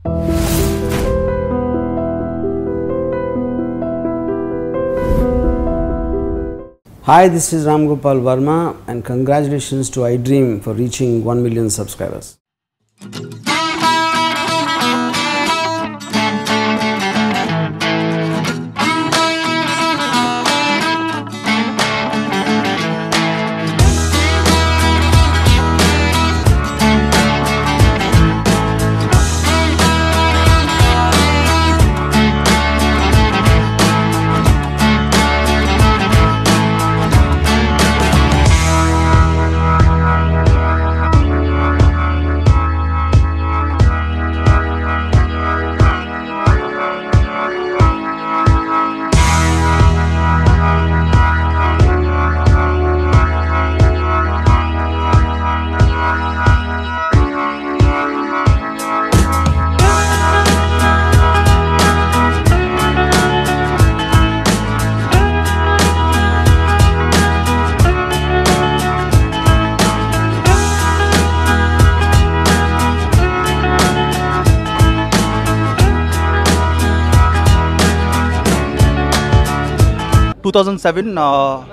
Hi, this is Ram Gopal Verma and congratulations to iDream for reaching 1 million subscribers.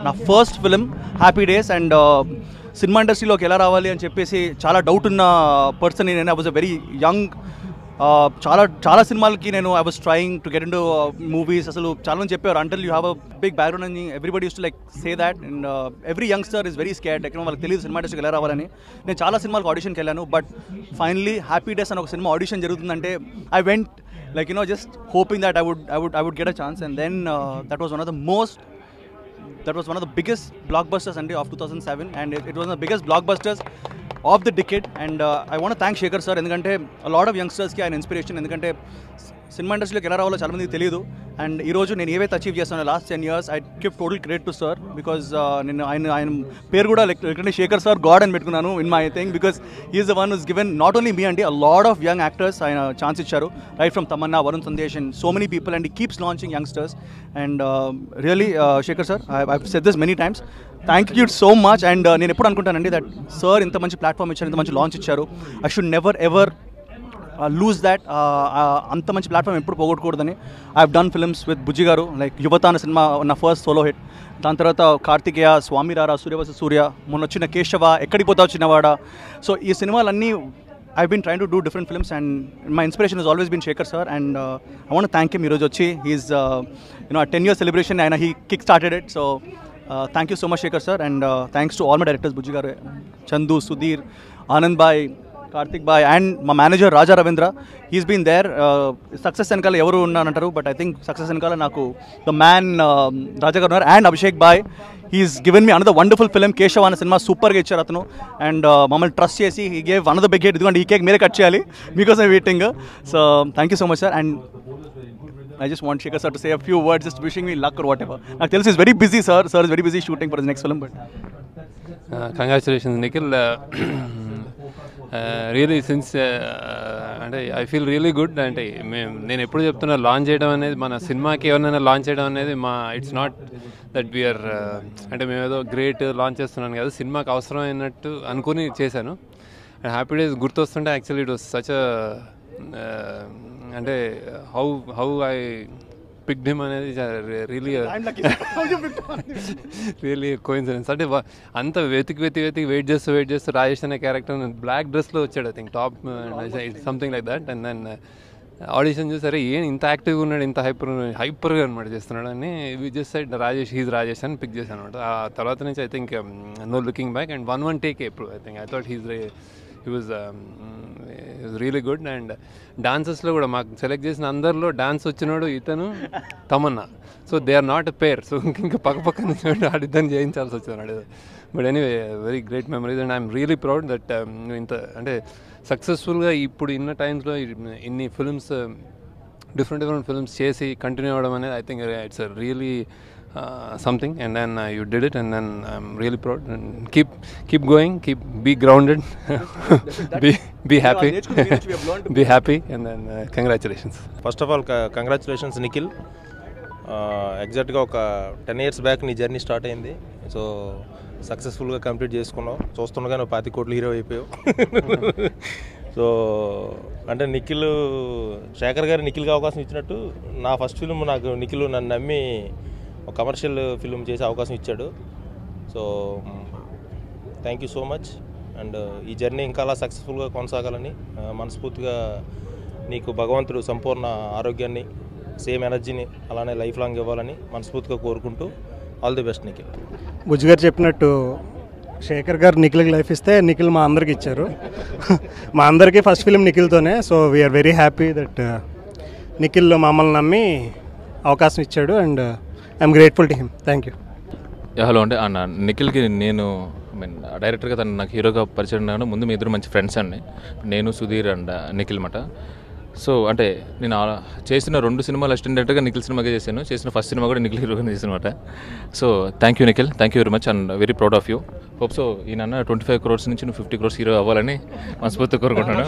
నా first film happy days and cinema ఇండస్ట్రీలోకి ఎలా రావాలి అని చెప్పేసి చాలా డౌట్ ఉన్న పర్సన్ నేను. I was a very young, చాలా సినిమాలకి నేను I was trying to get into movies. అసలు చాలా మంది చెప్పారు until you have a big background అని everybody use to like say that. And every youngster is very scared, ఎక్కడ వాళ్ళకి తెలియదు సినిమా ఇండస్ట్రీకి ఎలా రావాలని. నేను చాలా సినిమాలకు ఆడిషన్కి వెళ్ళాను, బట్ ఫైనలీ హ్యాపీ డేస్ అని ఒక సినిమా ఆడిషన్ జరుగుతుందంటే I went like just hoping that I would get a chance, and then that was one of the biggest blockbusters of 2007, and it was one of the biggest blockbusters of the decade. And I want to thank Shekhar sir, endukante a lot of youngsters ki ఆయన inspiration, endukante cinema ఇండస్ట్రీలోకి ఎలా రావాలో చాలా మందికి తెలియదు. And ఈరోజు నేను ఏవైతే అచీవ్ చేస్తానో last 10 years I give total credit to sir, because నేను ఆయన పేరు కూడా లైక్ శేఖర్ సార్ గాడ్ అని పెట్టుకున్నాను in my thing, because is the one who's given not only me అండి, a lot of young actors ఆయన ఛాన్స్ ఇచ్చారు, right from Tamannaah, Varun Sandesh and so many people, and he keeps launching youngsters. And really Shekhar sir, I said this many times, thank you so much. And నేను ఎప్పుడు అనుకుంటానండి that sir ఇంత మంచి platform ఇచ్చారు, ఇంత మంచి లాంచ్ ఇచ్చారు, I should never ever lose that. అంత మంచి ప్లాట్ఫామ్ ఎప్పుడు పోగొట్టకూడదని. I have done films with Bujji garu, like యువత అనే సినిమా నా ఫస్ట్ సోలో హిట్. దాని తర్వాత కార్తికేయ, స్వామి రారా, సూర్యవశ సూర్య, మొన్న వచ్చిన కేశవ, ఎక్కడికి పోతావు చిన్నవాడ. సో ఈ సినిమాలన్నీ I been trying to do different films, and my inspiration is always been Shekhar sir. And I want thank him. ఈరోజు వచ్చి హీఈస్ 10 year సెలబ్రేషన్ ఆయన he kick started it. So thank you so much Shekhar sir, and thanks to all my directors, Bujji garu, Chandu, Sudheer, Anand bhai, Karthik bhai, and మా manager Raja Ravindra. He's been there. Success వెనకాల ఎవరు ఉన్నారంటారు, but I think success వెనకాల నాకు the man Raja garu ఉన్నారు. And Abhishek bhai, he's given me another wonderful film Keshava అనే cinema, సూపర్గా ఇచ్చారు అతను. అండ్ మమ్మల్ని ట్రస్ట్ చేసి he gave another big hit. ఇదిగోండి ఈ కేక్ మీరే కట్ చేయాలి, మీకోసం waiting. So thank you so much sir. And I just want Shekhar sir to say a few words, just wishing me luck or whatever. Now tell us he's very busy, sir. Sir is very busy shooting for his next film, but congratulations Nikhil. Really since అంటే I feel really good. అంటే నేను ఎప్పుడు చెప్తున్నా, launch చేయడం అనేది, మన సినిమాకి ఎవరినైనా లాంచ్ చేయడం అనేది ఇట్స్ నాట్ దట్ వీఆర్ అంటే మేము ఏదో గ్రేట్ లాంచ్ చేస్తున్నాను కదా, సినిమాకి అవసరమైనట్టు అనుకుని చేశాను. అండ్ హ్యాపీ డేస్ గుర్తొస్తుంటే యాక్చువల్లీ ఇట్ వాస్ సచ్ అంటే హౌ ఐ పిక్డ్ హిమ్ అనేది రియలీ కోయిన్సిడెన్స్. అంటే అంత వెతికి వెయిట్ చేస్తూ రాజేష్ అనే క్యారెక్టర్ బ్లాక్ డ్రెస్లో వచ్చాడు, I think top something like that. And then audition చూసారే ఇంత యాక్టివ్గా ఉన్నాడు, ఇంత హైపర్గా అనమాట చేస్తున్నాడు అని జస్ట్ సైడ్ రాజేష్ అని పిక్ చేశాను అనమాట. ఆ తర్వాత నుంచి I think no looking back. And one take ఎప్పుడు I think I thought he was really good. And డాన్సెస్లో కూడా మాకు సెలెక్ట్ చేసిన అందరిలో డాన్స్ వచ్చినాడు ఇతను, Tamannaah. So they are not a pair. సో ఇంకా పక్క నుంచి ఆడిద్దని చేయించాల్సి వచ్చినాడు. But anyway very great memories. And I'm really proud that ఇంత అంటే సక్సెస్ఫుల్గా ఇప్పుడు ఇన్న టైమ్స్లో ఇన్ని ఫిల్మ్స్ డిఫరెంట్ ఫిల్మ్స్ చేసి కంటిన్యూ అవ్వడం అనేది I think it's really something. And then you did it, and then I'm really proud. And keep going, be grounded, be happy, be happy, and then congratulations. First of all, congratulations Nikhil. ఎగ్జాక్ట్గా ఒక 10 years back నీ journey start అయింది. So సక్సెస్ఫుల్గా complete చేసుకున్నావు. చూస్తుండగా నువ్వు 20 కోట్ల hero అయిపోయావు. సో అంటే నిఖిల్, శేఖర్ గారు నిఖిల్కి అవకాశం ఇచ్చినట్టు నా ఫస్ట్ ఫిల్మ్ నాకు నిఖిల్ నన్ను నమ్మి ఒక కమర్షియల్ ఫిల్మ్ చేసే అవకాశం ఇచ్చాడు. So thank you so much. And ఈ జర్నీ ఇంకా అలా సక్సెస్ఫుల్గా కొనసాగాలని మనస్ఫూర్తిగా నీకు భగవంతుడు సంపూర్ణ ఆరోగ్యాన్ని, సేమ్ ఎనర్జీని అలానే లైఫ్ లాంగ్ ఇవ్వాలని మనస్ఫూర్తిగా కోరుకుంటూ ఆల్ ది బెస్ట్ నిఖిల్. బుజ్జి గారు చెప్పినట్టు శేఖర్ గారు నిఖిల్కి లైఫ్ ఇస్తే నిఖిల్ మా అందరికి ఇచ్చారు. మా అందరికీ ఫస్ట్ ఫిలిం నిఖిల్తోనే. So we are very happy that Nikhil మమ్మల్ని నమ్మి అవకాశం ఇచ్చాడు and I'm grateful to him. Thank you. Hello అండి. అన్న నిఖిల్కి నేను డైరెక్టర్గా తను నాకు హీరోగా పరిచయం అయినా ముందు మీ ఇద్దరు మంచి ఫ్రెండ్స్ అండి, నేను సుధీర్ అండ్ నిఖిల్ మాట. సో అంటే నేను చేసిన 2 సినిమాలు అసిస్టెంట్ డైరెక్టర్గా నిఖిల్ సినిమాగా చేసిన ఫస్ట్ సినిమా కూడా నిఖిల్ హీరోగా చేసిన అనమాట. So thank you Nikhil, thank you very much and very proud of you. Hope so ఈ నాన్న 25 crores నుంచి నువ్వు 50 crores హీరో అవ్వాలని మనస్ఫూర్తిగా కోరుకుంటున్నాను.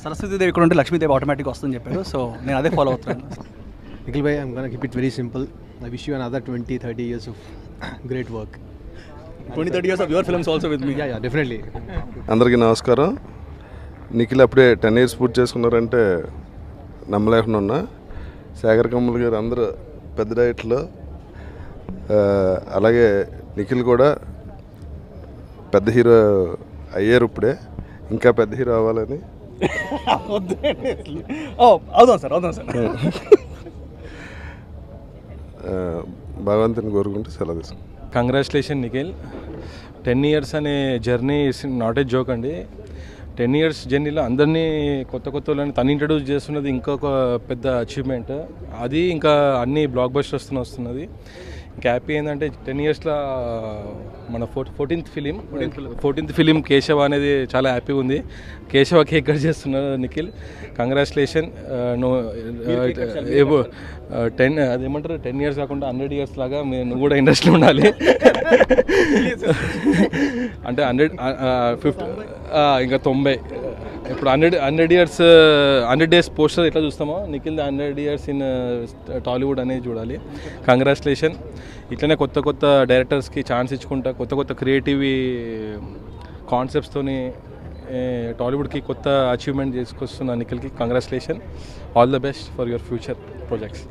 సరస్వతీదేవి ఇక్కడ ఉంటే లక్ష్మీదేవి ఆటోమేటిక్గా వస్తుందని చెప్పారు. సో నేను అదే ఫాలో అవుతున్నాను. Nikhil bhai, I'm gonna keep it very simple. I wish you another 20-30 years of great work. 20-30 years of your films also with me. Yeah, definitely. అందరికీ నమస్కారం. నిఖిల్ అప్పుడే 10 years పూర్తి చేసుకున్నారంటే నమ్మలేకుండా ఉన్నా. శేఖర్ కమ్ముల్ గారు అందరూ పెద్ద డైరెక్టర్లు, అలాగే నిఖిల్ కూడా పెద్ద హీరో అయ్యారు. ఇప్పుడే ఇంకా పెద్ద హీరో అవ్వాలని అవుదాం సార్. భగవంతుని కోరుకుంటూ సెలవు తీసుకుంటాం. కంగ్రాచులేషన్ నిఖిల్. 10 years అనే journey is not a joke అండి. 10 years జర్నీలో అందరినీ కొత్త వాళ్ళని తను ఇంట్రడ్యూస్ చేస్తున్నది ఇంకొక పెద్ద అచీవ్మెంట్. అది ఇంకా అన్ని బ్లాక్ బస్టర్స్ వస్తున్నది. ఇంకా హ్యాపీ ఏంటంటే 10 yearsలో మన 14th ఫిలిం కేశవ అనేది చాలా హ్యాపీగా ఉంది. కేశవ కేక్ కట్ చేస్తున్నారు నిఖిల్. కంగ్రాచులేషన్. అదేమంటారు 10 years కాకుండా 100 years లాగా నువ్వు కూడా ఇండస్ట్రీలో ఉండాలి. అంటే 150 ఇంకా 90 ఇప్పుడు 100 days పోస్టర్ ఎట్లా చూస్తామో నిఖిల్ 100 years ఇన్ టాలీవుడ్ అనేది చూడాలి. కంగ్రాచులేషన్. ఇట్లనే కొత్త డైరెక్టర్స్కి ఛాన్స్ ఇచ్చుకుంటా కొత్త క్రియేటివ్ కాన్సెప్ట్స్తోని టాలీవుడ్కి కొత్త అచీవ్మెంట్ చేసుకొస్తున్న నిఖిల్కి congratulation. All the best for your future projects.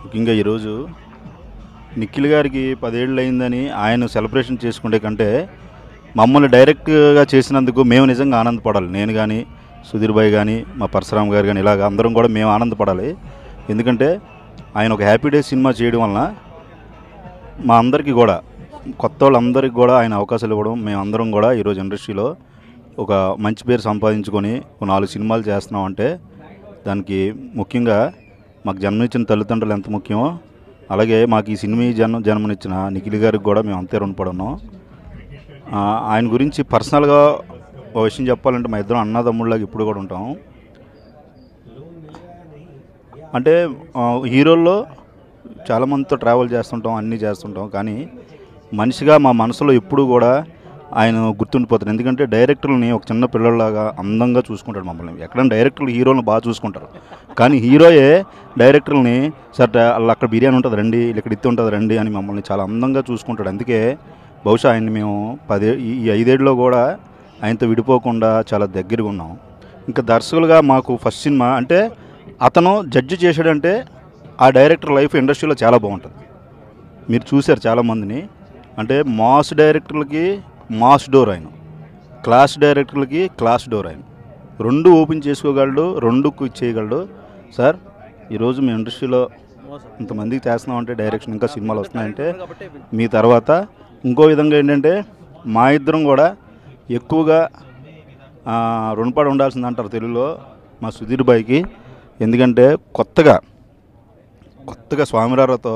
ముఖ్యంగా ఈరోజు నిఖిల్ గారికి 10 ఏళ్ళు అయిందని ఆయన సెలబ్రేషన్ చేసుకునే కంటే మమ్మల్ని డైరెక్ట్గా చేసినందుకు మేము నిజంగా ఆనందపడాలి. నేను కానీ, సుధీర్ భాయ్ కానీ, మా పరశురామ్ గారు కానీ, ఇలాగ అందరం కూడా మేము ఆనందపడాలి. ఎందుకంటే ఆయన ఒక హ్యాపీ డేస్ సినిమా చేయడం వలన మా అందరికీ కూడా, కొత్త వాళ్ళందరికీ కూడా ఆయన అవకాశాలు ఇవ్వడం, మేమందరం కూడా ఈరోజు ఇండస్ట్రీలో ఒక మంచి పేరు సంపాదించుకొని 4 సినిమాలు చేస్తున్నామంటే దానికి ముఖ్యంగా మాకు జన్మనిచ్చిన తల్లిదండ్రులు ఎంత ముఖ్యమో అలాగే మాకు ఈ సినిమా జన్మనిచ్చిన నిఖిల్ గారికి కూడా మేము అంతే రుణపడి ఉన్నాం. ఆయన గురించి పర్సనల్గా ఒక విషయం చెప్పాలంటే మా ఇద్దరం అన్నదమ్ముళ్ళగా ఇప్పుడు కూడా ఉంటాం. అంటే హీరోల్లో చాలామందితో ట్రావెల్ చేస్తుంటాం, అన్నీ చేస్తుంటాం, కానీ మనిషిగా మా మనసులో ఎప్పుడు కూడా ఆయన గుర్తుండిపోతారు. ఎందుకంటే డైరెక్టర్లని ఒక చిన్న పిల్లల్లాగా అందంగా చూసుకుంటాడు మమ్మల్ని. ఎక్కడైనా డైరెక్టర్లు హీరోలను బాగా చూసుకుంటారు, కానీ హీరోయే డైరెక్టర్ని సరే వాళ్ళు అక్కడ బిర్యానీ ఉంటుంది రండి, ఇక్కడ ఇత్తి ఉంటుంది రండి అని మమ్మల్ని చాలా అందంగా చూసుకుంటాడు. అందుకే బహుశా ఆయన్ని మేము ఈ 5 ఏళ్ళలో కూడా ఆయనతో విడిపోకుండా చాలా దగ్గరగా ఉన్నాం. ఇంకా దర్శకులుగా మాకు ఫస్ట్ సినిమా అంటే అతను జడ్జి చేశాడంటే ఆ డైరెక్టర్ లైఫ్ ఇండస్ట్రీలో చాలా బాగుంటుంది. మీరు చూశారు చాలామందిని. అంటే మాస్ డైరెక్టర్లకి మాస్ డోర్ ఆయన, క్లాస్ డైరెక్టర్లకి క్లాస్ డోర్ ఆయన. 2 ఓపెన్ చేసుకోగలడు, 2 చేయగలడు. సార్ ఈరోజు మీ ఇండస్ట్రీలో ఇంతమందికి చేస్తున్నామంటే డైరెక్షన్ ఇంకా సినిమాలు వస్తున్నాయంటే మీ తర్వాత ఇంకో విధంగా ఏంటంటే మా ఇద్దరం కూడా ఎక్కువగా రుణపడి ఉండాల్సింది అంటారు తెలుగులో మా సుధీర్ భాయ్కి. ఎందుకంటే కొత్తగా స్వామిరారతో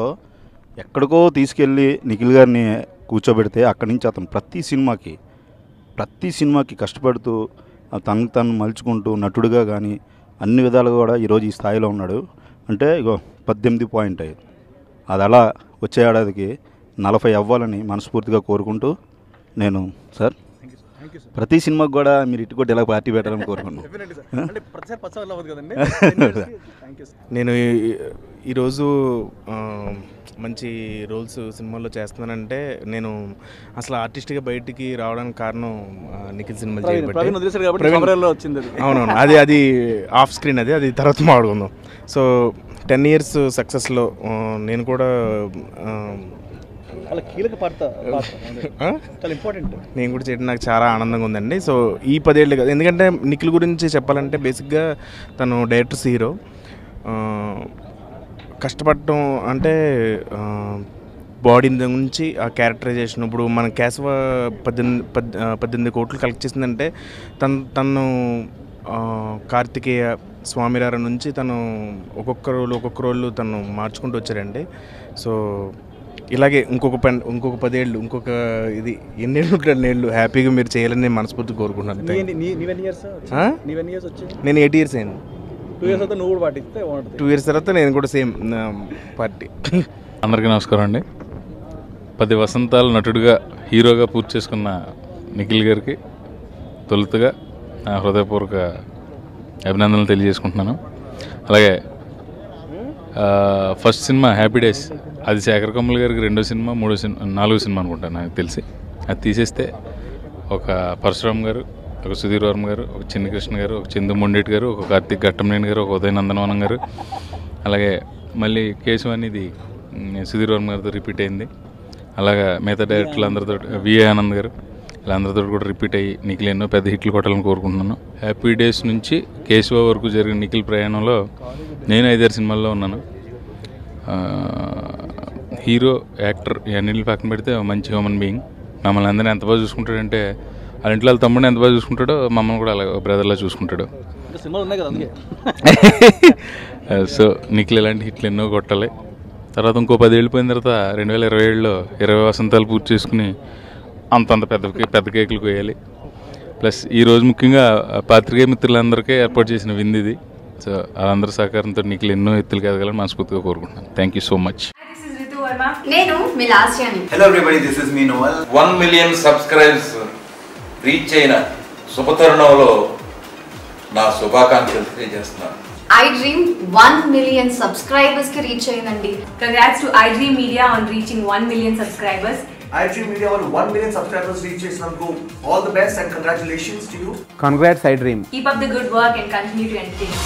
ఎక్కడికో తీసుకెళ్ళి నిఖిల్ గారిని కూర్చోబెడితే అక్కడి నుంచి అతను ప్రతి సినిమాకి కష్టపడుతూ తను మలుచుకుంటూ నటుడుగా కానీ అన్ని విధాలుగా కూడా ఈరోజు ఈ స్థాయిలో ఉన్నాడు. అంటే ఇగో 18.5. అది అలా వచ్చే ఏడాదికి 40 అవ్వాలని మనస్ఫూర్తిగా కోరుకుంటూ నేను సార్ ప్రతి సినిమాకి కూడా మీరు ఇటు కూడా ఇలా పార్టీ పెట్టాలని కోరుకున్నాను. నేను ఈరోజు మంచి రోల్స్ సినిమాల్లో చేస్తున్నానంటే నేను అసలు ఆర్టిస్ట్గా బయటికి రావడానికి కారణం నిఖిల్ సినిమాలు చేయబట్టి. అవునవును, అది ఆఫ్ స్క్రీన్, అది తర్వాత మాట్లాడుకుందాం. సో 10 years సక్సెస్లో నేను కూడా నేను కూడా చేయడం నాకు చాలా ఆనందంగా ఉందండి. సో ఈ 10 ఏళ్ళు కదా, ఎందుకంటే నిఖిల్ గురించి చెప్పాలంటే బేసిక్గా తను డైరెక్టర్స్ హీరో. కష్టపడటం అంటే బాడీ నుంచి ఆ క్యారెక్టరైజేషన్. ఇప్పుడు మన కేశవ 18 కోట్లు కలెక్ట్ చేసిందంటే తను కార్తికేయ, స్వామిరార నుంచి తను ఒక్కొక్క రోలు తను మార్చుకుంటూ వచ్చారండి. సో ఇలాగే ఇంకొక 10 ఏళ్ళు, ఇంకొక ఇది ఎన్నేళ్ళు హ్యాపీగా మీరు చేయాలని నేను మనస్ఫూర్తిగా కోరుకుంటున్నాను. నేను 8 years అయింది. 2 years తర్వాత నేను కూడా సేమ్ పార్టీ. అందరికీ నమస్కారం అండి. 10 వసంతాలు నటుడిగా హీరోగా పూర్తి చేసుకున్న నిఖిల్ గారికి తొలుతగా నా హృదయపూర్వక అభినందనలు తెలియజేసుకుంటున్నాను. అలాగే ఫస్ట్ సినిమా హ్యాపీ డేస్, అది శేఖర్ కమ్ముల గారికి 2వ సినిమా, 4వ సినిమా అనుకుంటాను నాకు తెలిసి. అది తీసేస్తే ఒక పరశురామ్ గారు, ఒక సుధీర్ వర్మ గారు, ఒక చిన్ని కృష్ణ గారు, ఒక చందు మొండేటి గారు, ఒక కార్తీక్ ఘట్టంనేని గారు, ఒక ఉదయ నందనవనం గారు, అలాగే మళ్ళీ కేశవ్ అనేది సుధీర్ వర్మ గారితో రిపీట్ అయింది. అలాగా మిగతా డైరెక్టర్లు అందరితో, విఏ ఆనంద్ గారు, వీళ్ళందరితో కూడా రిపీట్ అయ్యి నిఖిల్ ఎన్నో పెద్ద హిట్లు కొట్టాలని కోరుకుంటున్నాను. హ్యాపీ డేస్ నుంచి కేశవ వరకు జరిగిన నిఖిల్ ప్రయాణంలో నేను 5-6 సినిమాల్లో ఉన్నాను. హీరో, యాక్టర్ ఇవన్నీ పక్కన పెడితే మంచి హ్యూమన్ బీయింగ్. మమ్మల్ని అందరినీ ఎంత బాగా చూసుకుంటాడంటే, వాళ్ళ ఇంట్లో వాళ్ళ తమ్ముడిని ఎంత బాగా చూసుకుంటాడో మమ్మల్ని కూడా అలా బ్రదర్లా చూసుకుంటాడు. సో నిఖిల్ ఇలాంటి హిట్లు ఎన్నో కొట్టాలి. తర్వాత ఇంకో 10 ఏళ్ళు పోయిన తర్వాత 2027లో 20 వసంతాలు పూర్తి చేసుకుని అంతంత పెద్ద కేకులు కోయాలి. ప్లస్ ఈరోజు ముఖ్యంగా పాత్రికేయ మిత్రులందరికీ ఏర్పాటు చేసిన విందు ఇది. సో వాళ్ళందరి సహకారంతో నిఖిల్ ఎన్నో ఎత్తులు ఎదగాలని మనస్ఫూర్తిగా కోరుకుంటున్నాను. Thank you so much. నేను మీ లాస్యాని. Hello everybody, this is me నోవల్. 1 million సబ్స్క్రైబర్స్ రీచ్ అయిన శుభతరుణంలో నా శుభాకాంక్షలు తెలియజేస్తున్నాను. iDream 1 million subscribers కి రీచ్ అయిందండి. Congrats to iDream Media on reaching 1 million subscribers. iDream Media వాళ్ళు 1 million subscribers రీచ్ చేసినందుకు all the best and congratulations to you. Congrats iDream. Keep up the good work and continue to entertain.